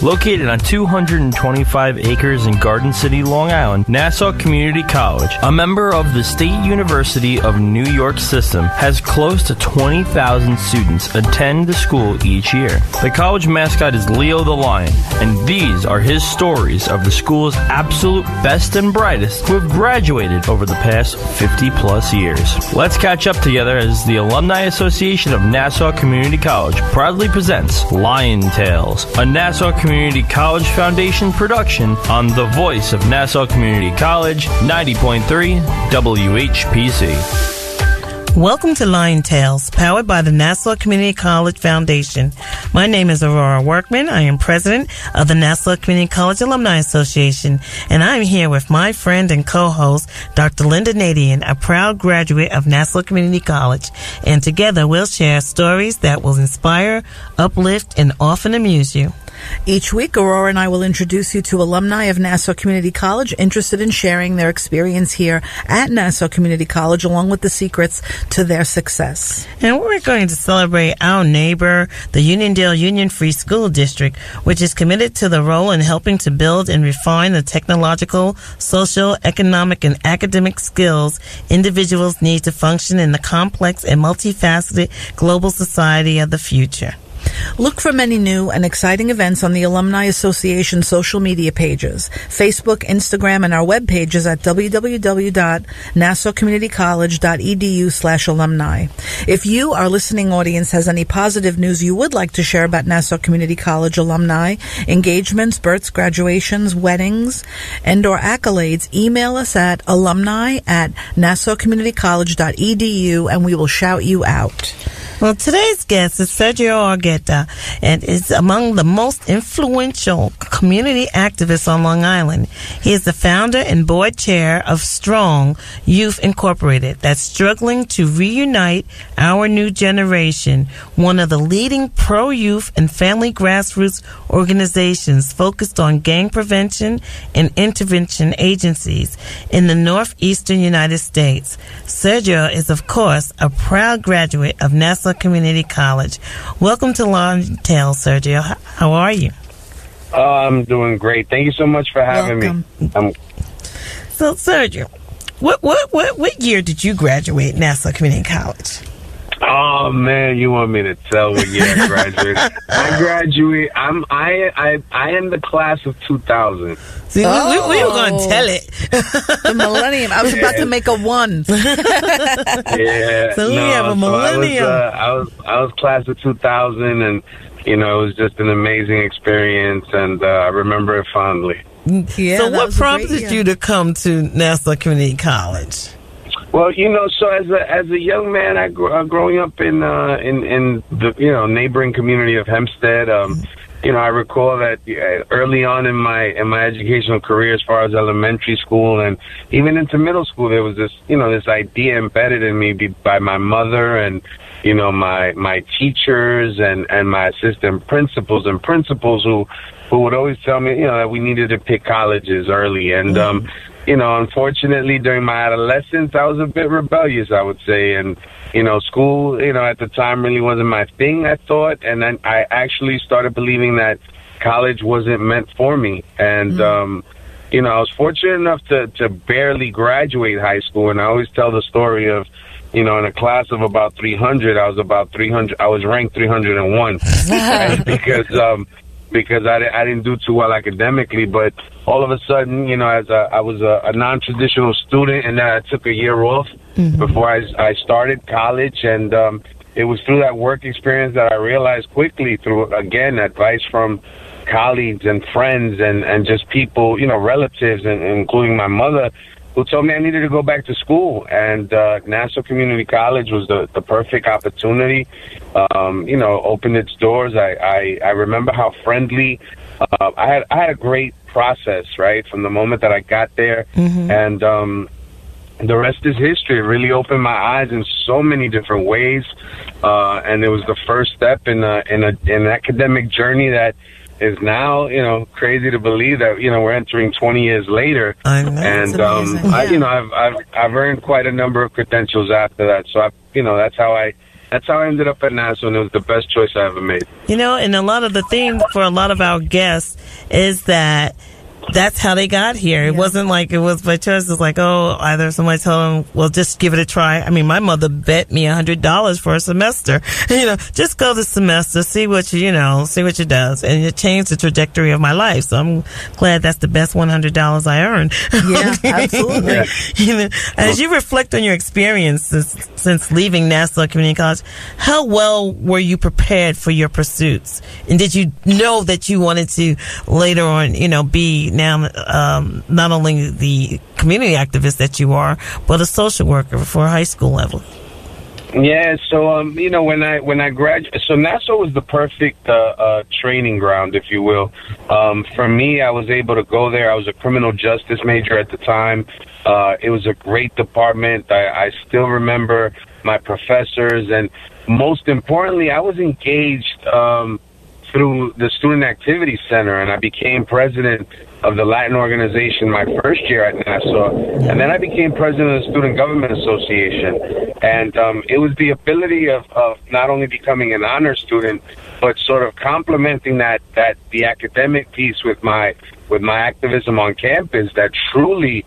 Located on 225 acres in Garden City, Long Island, Nassau Community College, a member of the State University of New York system, has close to 20,000 students attend the school each year. The college mascot is Leo the Lion, and these are his stories of the school's absolute best and brightest who have graduated over the past 50-plus years. Let's catch up together as the Alumni Association of Nassau Community College proudly presents Lion Tales, a Nassau Community College Foundation production on the voice of Nassau Community College, 90.3 WHPC. Welcome to Lion Tales, powered by the Nassau Community College Foundation. My name is Aurora Workman. I am president of the Nassau Community College Alumni Association, and I'm here with my friend and co-host, Dr. Lynnda Nadien, a proud graduate of Nassau Community College. And together we'll share stories that will inspire, uplift, and often amuse you. Each week, Aurora and I will introduce you to alumni of Nassau Community College interested in sharing their experience here at Nassau Community College, along with the secrets to their success. And we're going to celebrate our neighbor, the Uniondale Union Free School District, which is committed to the role in helping to build and refine the technological, social, economic, and academic skills individuals need to function in the complex and multifaceted global society of the future. Look for many new and exciting events on the Alumni Association social media pages, Facebook, Instagram, and our web pages at www.nassaucommunitycollege.edu/alumni. If you, our listening audience, has any positive news you would like to share about Nassau Community College alumni, engagements, births, graduations, weddings, and/or accolades, email us at alumni@nassaucommunitycollege.edu, and we will shout you out. Well, today's guest is Sergio Argueta, and is among the most influential community activists on Long Island. He is the founder and board chair of S.T.R.O.N.G Youth Incorporated, that's struggling to reunite our new generation, one of the leading pro-youth and family grassroots organizations focused on gang prevention and intervention agencies in the Northeastern United States. Sergio is, of course, a proud graduate of Nassau Community College. Welcome to Lion Tales, Sergio. How are you? I'm doing great. Thank you so much for having me. So, Sergio, what year did you graduate Nassau Community College? Oh man, you want me to tell what year I graduated? I am the class of 2000. See, we were going to tell it. The millennium. I was about to make a one. Yeah. So we have a millennium. So I was class of 2000, and it was just an amazing experience, and I remember it fondly. Yeah, so what prompted you to come to Nassau Community College? Well, so as a young man, growing up in the neighboring community of Hempstead, I recall that early on in my educational career, as far as elementary school and even into middle school, there was this idea embedded in me by my mother and my teachers and my assistant principals who would always tell me that we needed to pick colleges early. And unfortunately, during my adolescence, I was a bit rebellious, I would say. And, school, at the time really wasn't my thing, I thought. And then I actually started believing that college wasn't meant for me. And, I was fortunate enough to barely graduate high school. And I always tell the story of, in a class of about 300, I was ranked 301. Right? Because I didn't do too well academically, but all of a sudden, as I was a non-traditional student, and then I took a year off before I started college, and it was through that work experience that I realized quickly, through, again, advice from colleagues and friends and just people, relatives, and including my mother, who told me I needed to go back to school. And Nassau Community College was the perfect opportunity. Opened its doors. I remember how friendly. I had a great process, right, from the moment that I got there, and the rest is history. It really opened my eyes in so many different ways, and it was the first step in an academic journey that is now, crazy to believe that, we're entering 20 years later. I know. And, I've I've earned quite a number of credentials after that. So that's how I that's how I ended up at Nassau, and it was the best choice I ever made. You know, and a lot of the theme for a lot of our guests is that that's how they got here. It wasn't like it was by choice. It was like, oh, either somebody told them, well, just give it a try. I mean, my mother bet me $100 for a semester. You know, just go the semester, see what you does. And it changed the trajectory of my life. So I'm glad that's the best $100 I earned. Yeah, absolutely. You know, as you reflect on your experiences since leaving Nassau Community College, how well were you prepared for your pursuits? And did you know that you wanted to later on, be now not only the community activist that you are, but a social worker for high school level? Yeah, so when I graduated, so Nassau was the perfect training ground, if you will. For me, I was able to go there. I was a criminal justice major at the time. It was a great department. I still remember my professors, and most importantly, I was engaged through the Student Activity Center, and I became president of the Latin organization my first year at Nassau, and then I became president of the Student Government Association. And it was the ability of not only becoming an honor student, but sort of complementing the academic piece with my activism on campus that truly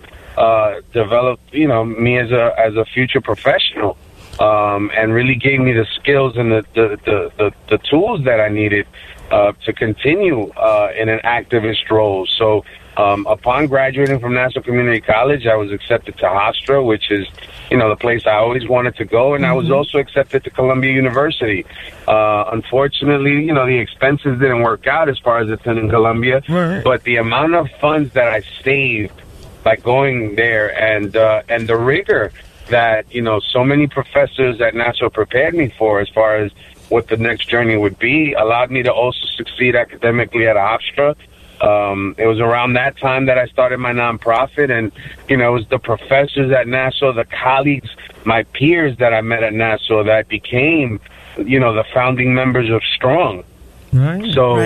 developed me as a future professional, and really gave me the skills and the tools that I needed to continue in an activist role. So upon graduating from Nassau Community College, I was accepted to S.T.R.O.N.G, which is, the place I always wanted to go, and I was also accepted to Columbia University. Unfortunately, the expenses didn't work out as far as attending Columbia, but the amount of funds that I saved by going there and the rigor that, so many professors at Nassau prepared me for as far as what the next journey would be, allowed me to also succeed academically at S.T.R.O.N.G. It was around that time that I started my nonprofit, and, it was the professors at Nassau, the colleagues, my peers that I met at Nassau that became, the founding members of S.T.R.O.N.G. Right. So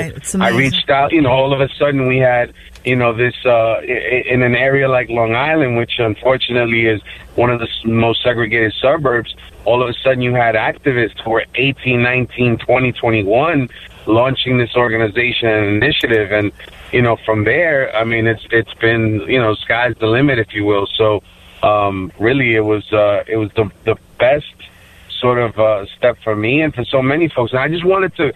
I reached out, all of a sudden we had, this, in an area like Long Island, which unfortunately is one of the most segregated suburbs, all of a sudden you had activists who were 18, 19, 20, 21 launching this organization and initiative. And, from there, I mean, it's been, sky's the limit, if you will. So, really it was the best sort of step for me and for so many folks. And I just wanted to,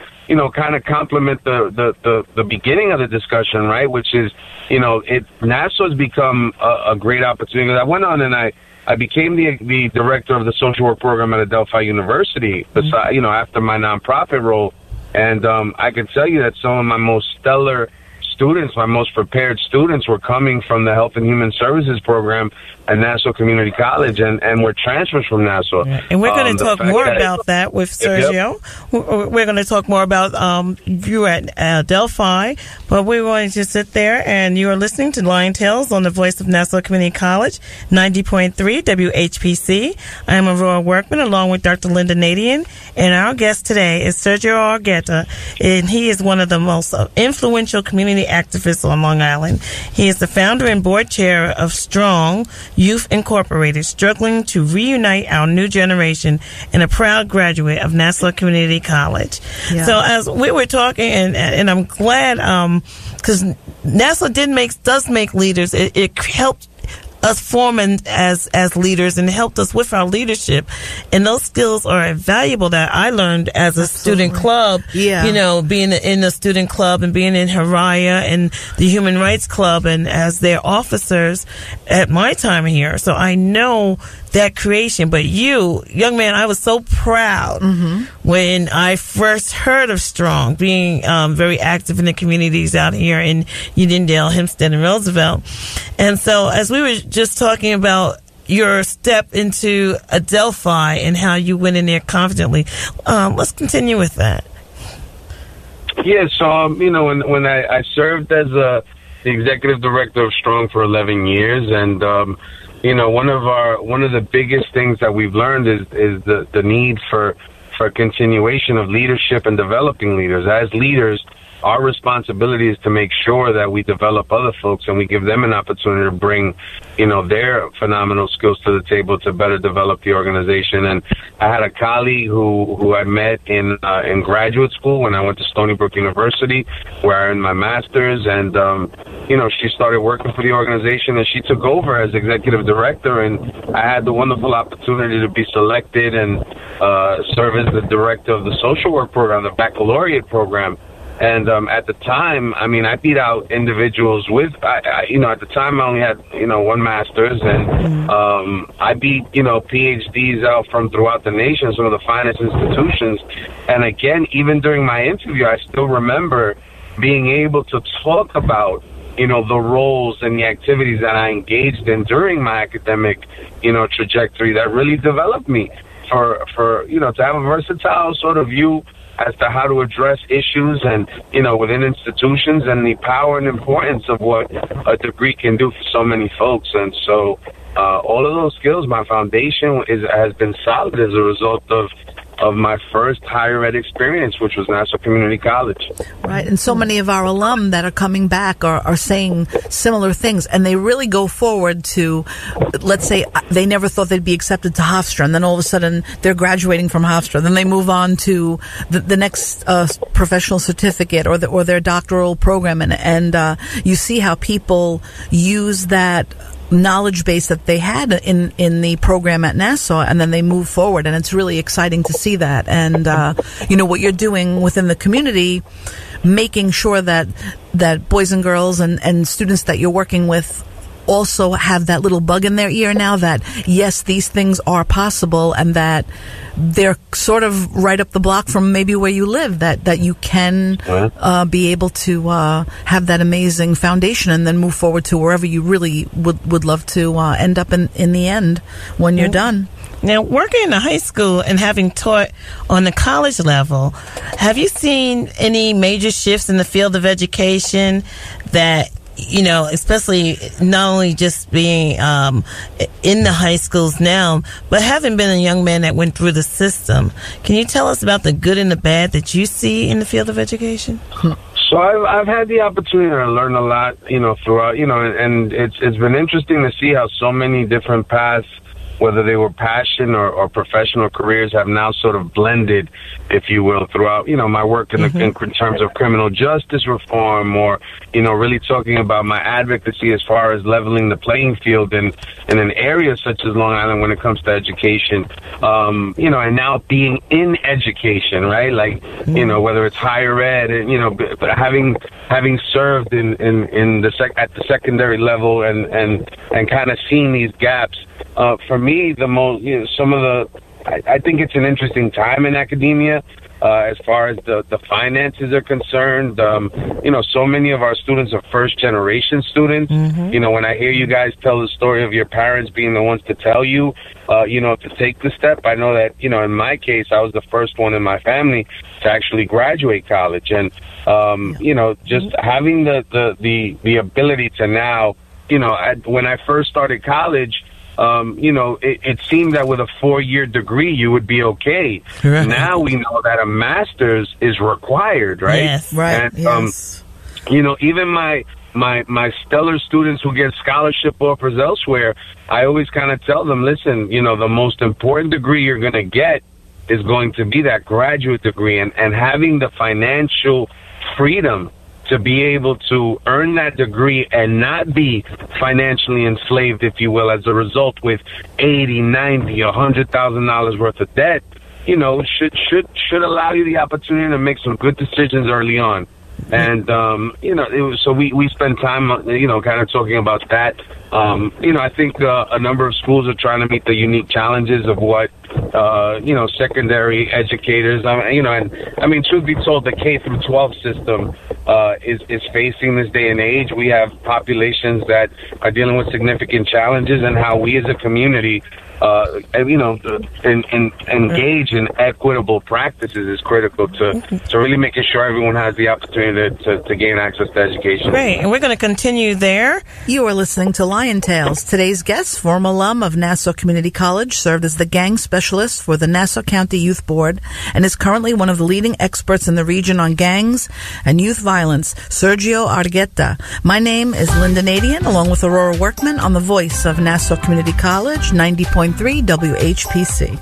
kind of compliment the beginning of the discussion, right? Which is, Nassau has become a great opportunity. I went on and I became the director of the social work program at Adelphi University, besides, after my nonprofit role. And I can tell you that some of my most stellar students, my most prepared students, were coming from the Health and Human Services program at Nassau Community College, and were transfers from Nassau. Yeah. And we're going to talk more about that with Sergio. Yep. We're going to talk more about you at Delphi, but we're going to sit there, and you are listening to Lion Tales on the Voice of Nassau Community College, 90.3 WHPC. I am Aurora Workman, along with Dr. Lynnda Nadien, and our guest today is Sergio Argueta, and he is one of the most influential community activists on Long Island. He is the founder and board chair of S.T.R.O.N.G Youth Incorporated, struggling to reunite our new generation, and a proud graduate of Nassau Community College. Yeah. So as we were talking, and I'm glad, because Nassau does make leaders. It helped us forming as leaders and helped us with our leadership, and those skills are invaluable that I learned as a student club. Yeah, being in the student club and being in Haraya and the Human Rights Club and as their officers at my time here. So I know that creation. But you, young man, I was so proud when I first heard of S.T.R.O.N.G, being very active in the communities out here in Uniondale, Hempstead, and Roosevelt. And so as we were just talking about your step into Adelphi and how you went in there confidently, let's continue with that. Yeah, so when I served as the executive director of S.T.R.O.N.G for 11 years, and one of the biggest things that we've learned is the need for continuation of leadership and developing leaders. As leaders, our responsibility is to make sure that we develop other folks and we give them an opportunity to bring, their phenomenal skills to the table to better develop the organization. And I had a colleague who I met in graduate school when I went to Stony Brook University, where I earned my master's, and she started working for the organization, and she took over as executive director, and I had the wonderful opportunity to be selected and serve as the director of the social work program, the baccalaureate program. And at the time, I beat out individuals with, at the time I only had, one master's, and I beat, PhDs out from throughout the nation, some of the finest institutions. And again, even during my interview, I still remember being able to talk about, the roles and the activities that I engaged in during my academic, trajectory that really developed me for to have a versatile sort of view as to how to address issues and, within institutions, and the power and importance of what a degree can do for so many folks. And so all of those skills, my foundation has been solid as a result of my first higher ed experience, which was Nassau Community College. Right, and so many of our alum that are coming back are saying similar things, and they really go forward to, let's say, they never thought they'd be accepted to Hofstra, and then all of a sudden they're graduating from Hofstra. Then they move on to the next professional certificate or their doctoral program, and you see how people use that knowledge base that they had in the program at Nassau, and then they move forward, and it's really exciting to see that. And what you're doing within the community, making sure that boys and girls and students that you're working with also have that little bug in their ear now that, yes, these things are possible, and that they're sort of right up the block from maybe where you live, that you can be able to have that amazing foundation and then move forward to wherever you really would love to end up in the end when you're done. Now, working in a high school and having taught on the college level, have you seen any major shifts in the field of education that, especially not only just being in the high schools now, but having been a young man that went through the system? Can you tell us about the good and the bad that you see in the field of education? So I've had the opportunity to learn a lot, throughout, and it's been interesting to see how so many different paths, whether they were passion or professional careers, have now sort of blended, if you will, throughout, my work in terms of criminal justice reform, or, really talking about my advocacy as far as leveling the playing field in an area such as Long Island when it comes to education, and now being in education, right? Like, whether it's higher ed, and, but having served at the secondary level and kind of seeing these gaps, for me, I think it's an interesting time in academia as far as the finances are concerned. So many of our students are first-generation students. When I hear you guys tell the story of your parents being the ones to tell you, to take the step, I know that, in my case, I was the first one in my family to actually graduate college. And, just having the ability to now, when I first started college, it seemed that with a 4-year degree, you would be okay. Right. Now we know that a master's is required, right? Yes, right. And, even my stellar students who get scholarship offers elsewhere, I always kind of tell them, listen, the most important degree you're going to get is going to be that graduate degree, and having the financial freedom to be able to earn that degree and not be financially enslaved, if you will, as a result with $80,000, $90,000, $100,000 worth of debt, should allow you the opportunity to make some good decisions early on. And, so we spend time, kind of talking about that. I think a number of schools are trying to meet the unique challenges of what, secondary educators, truth be told, the K through 12 system is facing this day and age. We have populations that are dealing with significant challenges, and how we as a community engage in equitable practices is critical to really making sure everyone has the opportunity to gain access to education. Great, and we're going to continue there. You are listening to Lion Tales. Today's guest, former alum of Nassau Community College, served as the gang specialist for the Nassau County Youth Board, and is currently one of the leading experts in the region on gangs and youth violence, Sergio Argueta. My name is Lynnda Nadien, along with Aurora Workman, on the voice of Nassau Community College, 90.3 WHPC.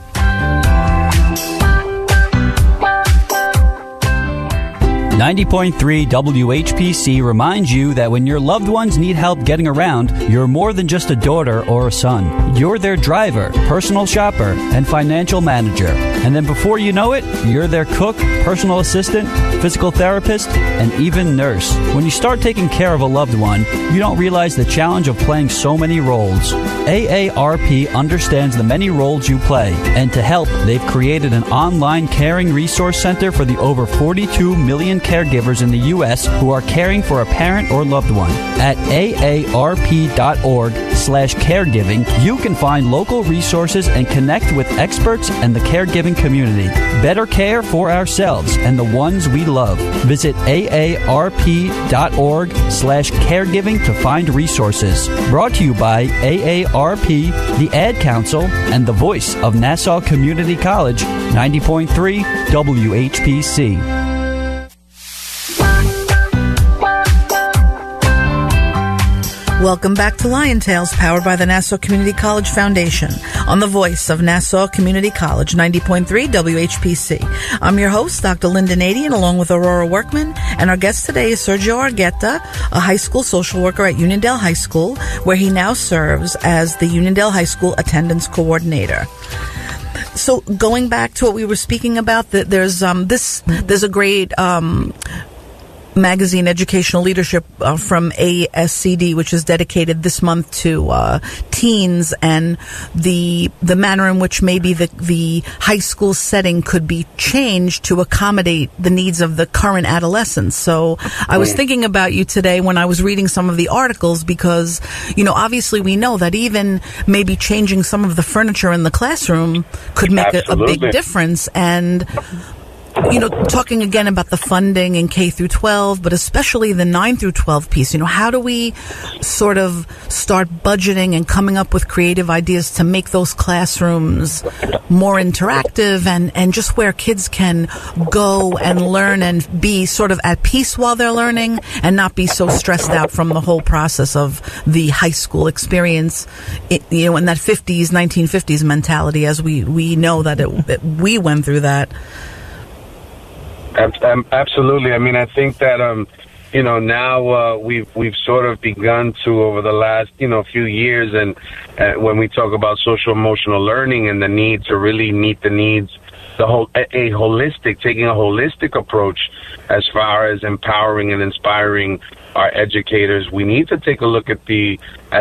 90.3 WHPC reminds you that when your loved ones need help getting around, you're more than just a daughter or a son. You're their driver, personal shopper, and financial manager. And then before you know it, you're their cook, personal assistant, physical therapist, and even nurse. When you start taking care of a loved one, you don't realize the challenge of playing so many roles. AARP understands the many roles you play, and to help, they've created an online caring resource center for the over 42 million caregivers in the U.S. who are caring for a parent or loved one. At aarp.org/caregiving, you can find local resources and connect with experts and the caregiving community. Better care for ourselves and the ones we love. Visit aarp.org/caregiving to find resources. Brought to you by AARP, the Ad Council, and the voice of Nassau Community College, 90.3 WHPC. Welcome back to Lion Tales, powered by the Nassau Community College Foundation, on the voice of Nassau Community College, 90.3 WHPC. I'm your host, Dr. Lynnda Nadien, along with Aurora Workman, and our guest today is Sergio Argueta, a high school social worker at Uniondale High School, where he now serves as the Uniondale High School Attendance Coordinator. So going back to what we were speaking about, there's a great magazine, Educational Leadership, from ASCD, which is dedicated this month to teens and the manner in which maybe the high school setting could be changed to accommodate the needs of the current adolescents. So I was thinking about you today when I was reading some of the articles, because, obviously we know that even maybe changing some of the furniture in the classroom could make a big difference. And talking again about the funding in K through 12, but especially the 9 through 12 piece, how do we sort of start budgeting and coming up with creative ideas to make those classrooms more interactive and just where kids can go and learn and be sort of at peace while they're learning and not be so stressed out from the whole process of the high school experience, in that 1950s mentality, as we know that we went through that. Absolutely. I mean, I think that now we've sort of begun to, over the last few years, and when we talk about social emotional learning and the need to really meet the needs, taking a holistic approach as far as empowering and inspiring our educators, we need to take a look at the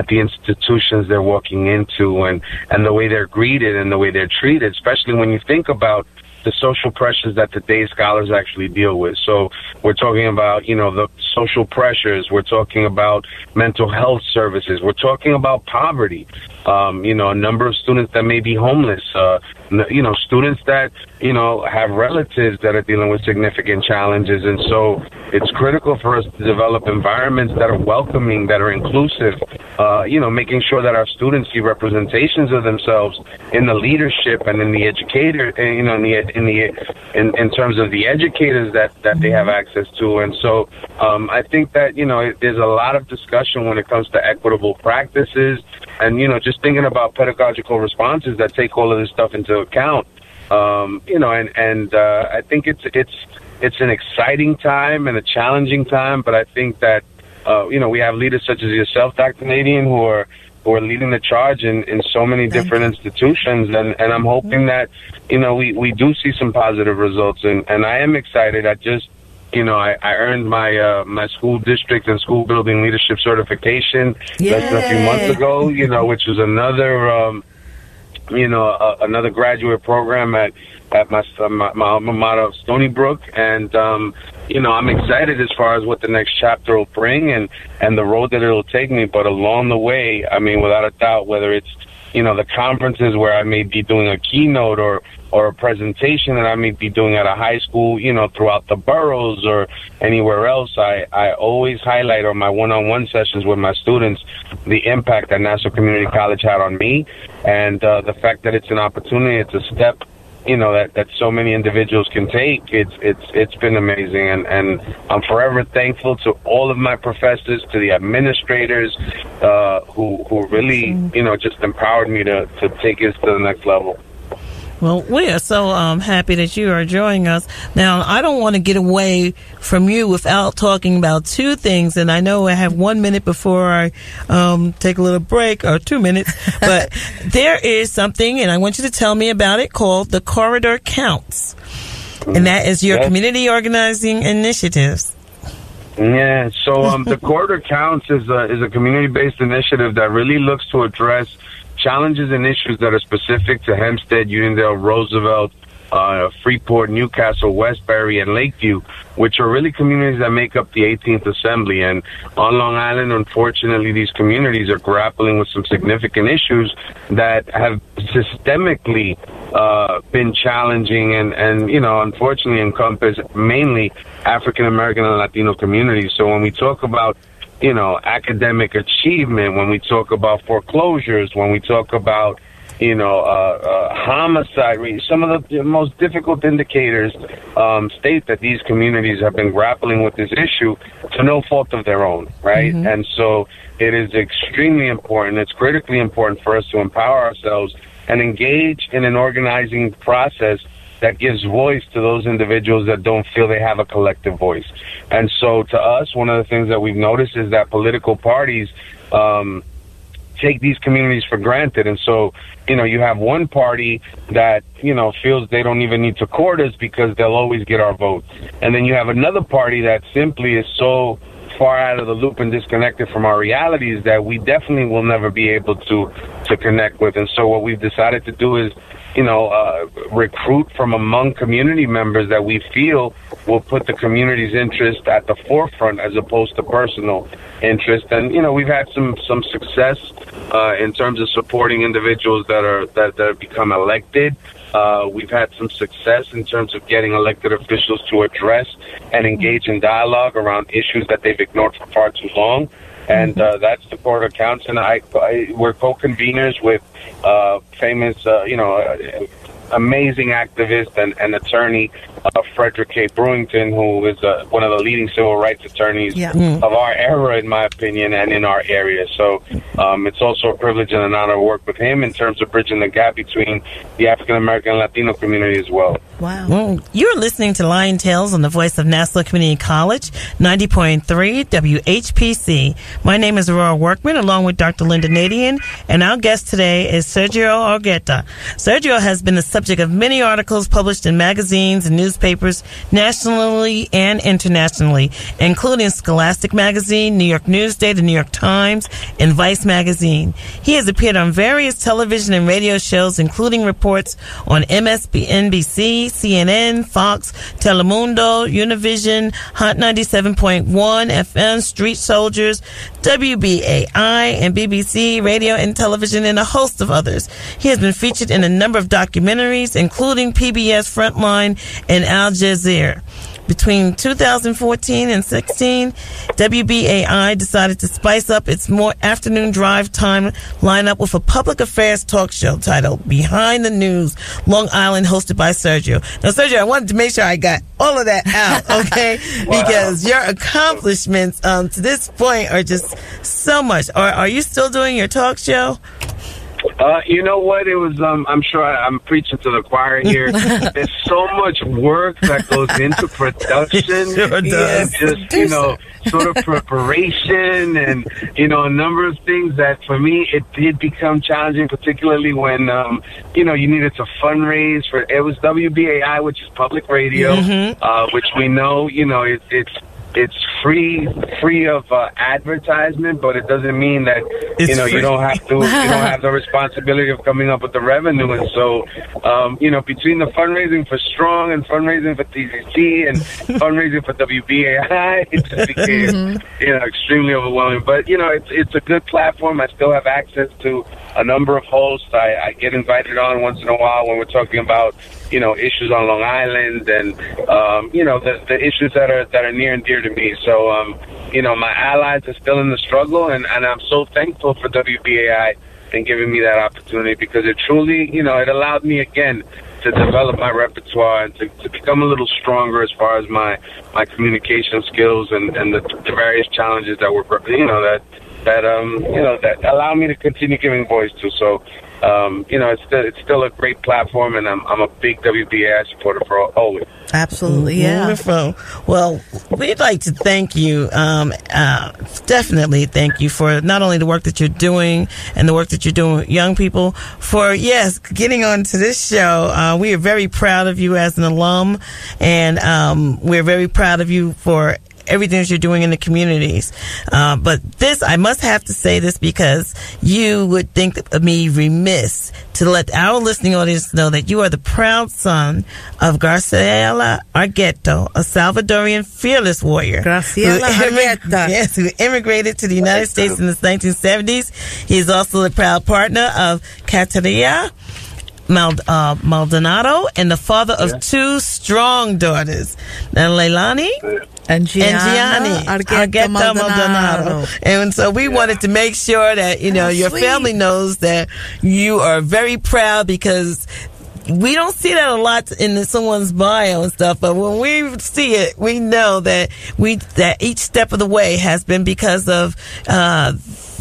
institutions they're walking into and the way they're greeted and the way they're treated, especially when you think about the social pressures that today's scholars actually deal with. So we're talking about, the social pressures. We're talking about mental health services. We're talking about poverty. A number of students that may be homeless. Students that, have relatives that are dealing with significant challenges. And so it's critical for us to develop environments that are welcoming, that are inclusive, making sure that our students see representations of themselves in the leadership and in the educator, in terms of the educators that they have access to. And so I think that, there's a lot of discussion when it comes to equitable practices and, just thinking about pedagogical responses that take all of this stuff into account. I think it's an exciting time and a challenging time, but I think that, we have leaders such as yourself, Dr. Nadien, who are leading the charge in so many different institutions, and I'm hoping that, we do see some positive results, and I am excited. I just, I earned my school district and school building leadership certification less than a few months ago, which was another graduate program at my alma mater, Stony Brook, and I'm excited as far as what the next chapter will bring and the road that it'll take me. But along the way, I mean, without a doubt, whether it's the conferences where I may be doing a keynote or a presentation that I may be doing at a high school, throughout the boroughs or anywhere else, I always highlight on my one-on-one sessions with my students the impact that Nassau Community College had on me, and the fact that it's an opportunity, it's a step, that so many individuals can take. It's been amazing, and I'm forever thankful to all of my professors, to the administrators, who really, just empowered me to take us to the next level. Well, we are so happy that you are joining us. Now, I don't want to get away from you without talking about two things, and I know I have 1 minute before I take a little break, or 2 minutes, but there is something, and I want you to tell me about it, called the Corridor Counts, and that is your community organizing initiatives. Yeah, so the Corridor Counts is a community-based initiative that really looks to address challenges and issues that are specific to Hempstead, Uniondale, Roosevelt, Freeport, Newcastle, Westbury, and Lakeview, which are really communities that make up the 18th Assembly. And on Long Island, unfortunately, these communities are grappling with some significant issues that have systemically been challenging and unfortunately encompass mainly African American and Latino communities. So when we talk about academic achievement, when we talk about foreclosures, when we talk about, homicide rate, some of the most difficult indicators state that these communities have been grappling with this issue to no fault of their own, right? Mm-hmm. And so it is extremely important, it's critically important for us to empower ourselves and engage in an organizing process that gives voice to those individuals that don't feel they have a collective voice. And so to us, one of the things that we've noticed is that political parties take these communities for granted. And so, you have one party that, feels they don't even need to court us because they'll always get our vote. And then you have another party that simply is so far out of the loop and disconnected from our realities that we definitely will never be able to connect with. And so what we've decided to do is, recruit from among community members that we feel will put the community's interest at the forefront as opposed to personal interest. And, we've had some success in terms of supporting individuals that have become elected. We've had some success in terms of getting elected officials to address and engage in dialogue around issues that they've ignored for far too long. And that's the Corridor Counts, and we're co-conveners with famous, amazing activist and attorney Frederick K. Brewington, who is one of the leading civil rights attorneys of our era, in my opinion, and in our area. So it's also a privilege and an honor to work with him in terms of bridging the gap between the African American and Latino community as well. Wow. Well, you're listening to Lion Tales on the voice of Nassau Community College, 90.3 WHPC. My name is Aurora Workman, along with Dr. Lynnda Nadien, and our guest today is Sergio Argueta. Sergio has been the subject of many articles published in magazines and newspapers nationally and internationally, including Scholastic Magazine, New York Newsday, the New York Times, and Vice Magazine. He has appeared on various television and radio shows, including reports on MSNBC, CNN, Fox, Telemundo, Univision, Hot 97.1 FM, Street Soldiers, WBAI, and BBC Radio and Television, and a host of others. He has been featured in a number of documentaries, including PBS Frontline and Al Jazeera. Between 2014 and 16, WBAI decided to spice up its more afternoon drive time lineup with a public affairs talk show titled Behind the News, Long Island, hosted by Sergio. Now, Sergio, I wanted to make sure I got all of that out, okay? Wow. Because your accomplishments to this point are just so much. Are you still doing your talk show? You know what? It was, I'm sure I'm preaching to the choir here. There's so much work that goes into production. Sure does. And just, sort of preparation and, a number of things that for me, it did become challenging, particularly when, you needed to fundraise it was WBAI, which is public radio, which we know, it's it's free of advertisement, but it doesn't mean that you don't have the responsibility of coming up with the revenue. And so between the fundraising for S.T.R.O.N.G and fundraising for TCC and fundraising for WBAI, it just became extremely overwhelming. But it's a good platform. I still have access to a number of hosts. I get invited on once in a while when we're talking about issues on Long Island and the issues that are near and dear to me. So my allies are still in the struggle, and I'm so thankful for WBAI and giving me that opportunity, because it truly it allowed me again to develop my repertoire and to become a little stronger as far as my communication skills and the various challenges that were that allow me to continue giving voice to. So it's still a great platform, and I'm a big WBAI supporter for always. Absolutely, yeah. Wonderful. Well, we'd like to thank you, definitely thank you for not only the work that you're doing and the work that you're doing with young people, for, getting on to this show. We are very proud of you as an alum, and we're very proud of you for everything that you're doing in the communities. But this, I must have to say this, because you would think of me remiss to let our listening audience know that you are the proud son of Graciela Argueta, a Salvadorian fearless warrior. Graciela Argueta. Yes, who immigrated to the United States in the 1970s. He is also the proud partner of Caterina Maldonado and the father of two strong daughters, Leilani and Gianni Argueta Maldonado. And so we wanted to make sure that your family knows that you are very proud, because we don't see that a lot in someone's bio and stuff, but when we see it, we know that each step of the way has been because of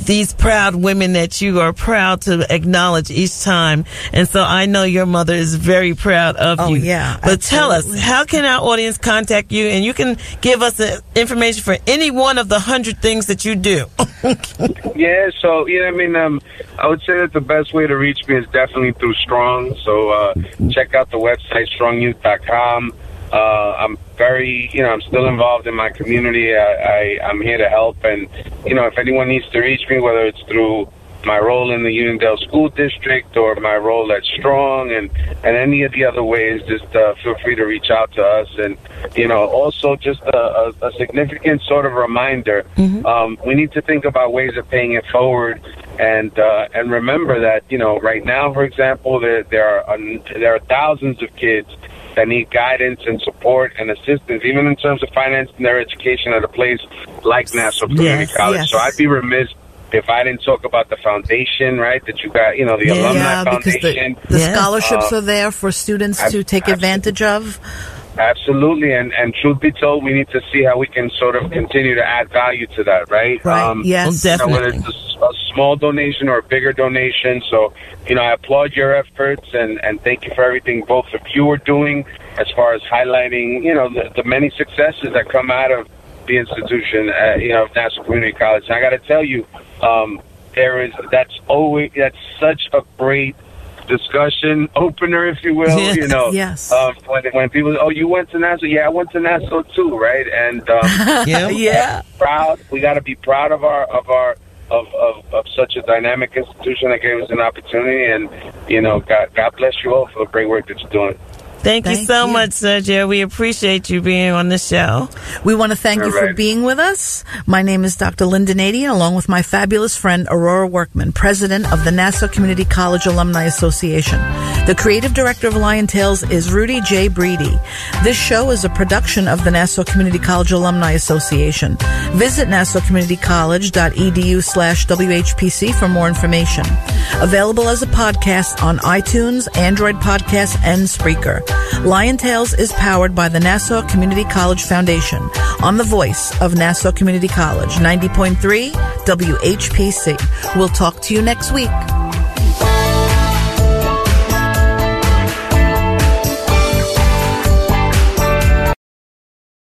these proud women that you are proud to acknowledge each time. And so I know your mother is very proud of you. Yeah, but tell us, how can our audience contact you? And you can give us information for any one of the 100 things that you do. So I would say that the best way to reach me is definitely through S.T.R.O.N.G. So check out the website, strongyouth.com. I'm very, I'm still involved in my community. I'm here to help, and if anyone needs to reach me, whether it's through my role in the Uniondale School District or my role at S.T.R.O.N.G and any of the other ways, just feel free to reach out to us. And also just a significant sort of reminder. We need to think about ways of paying it forward, and remember that right now, for example, there are thousands of kids that need guidance and support and assistance, even in terms of financing their education at a place like Nassau Community College. Yes. So I'd be remiss if I didn't talk about the foundation, right, that you got, the Alumni Foundation. Because the scholarships are there for students to take advantage of. Absolutely, and truth be told, we need to see how we can sort of continue to add value to that, right? Yes, definitely. Whether it's a small donation or a bigger donation. So, I applaud your efforts and thank you for everything both of you are doing as far as highlighting, the many successes that come out of the institution, of Nassau Community College. And I got to tell you, that's such a great discussion opener, if you will. Yes. When people, you went to Nassau? Yeah, I went to Nassau too, right? And proud. We got to be proud of of such a dynamic institution that gave us an opportunity. And God bless you all for the great work that you're doing. Thank you so much, Sergio. We appreciate you being on the show. We want to thank you for being with us. My name is Dr. Lynnda Nadien, along with my fabulous friend Aurora Workman, president of the Nassau Community College Alumni Association. The creative director of Lion Tales is Rudy J. Breedy. This show is a production of the Nassau Community College Alumni Association. Visit nassaucommunitycollege.edu/WHPC for more information. Available as a podcast on iTunes, Android Podcasts, and Spreaker. Lion Tales is powered by the Nassau Community College Foundation on the voice of Nassau Community College, 90.3 WHPC. We'll talk to you next week.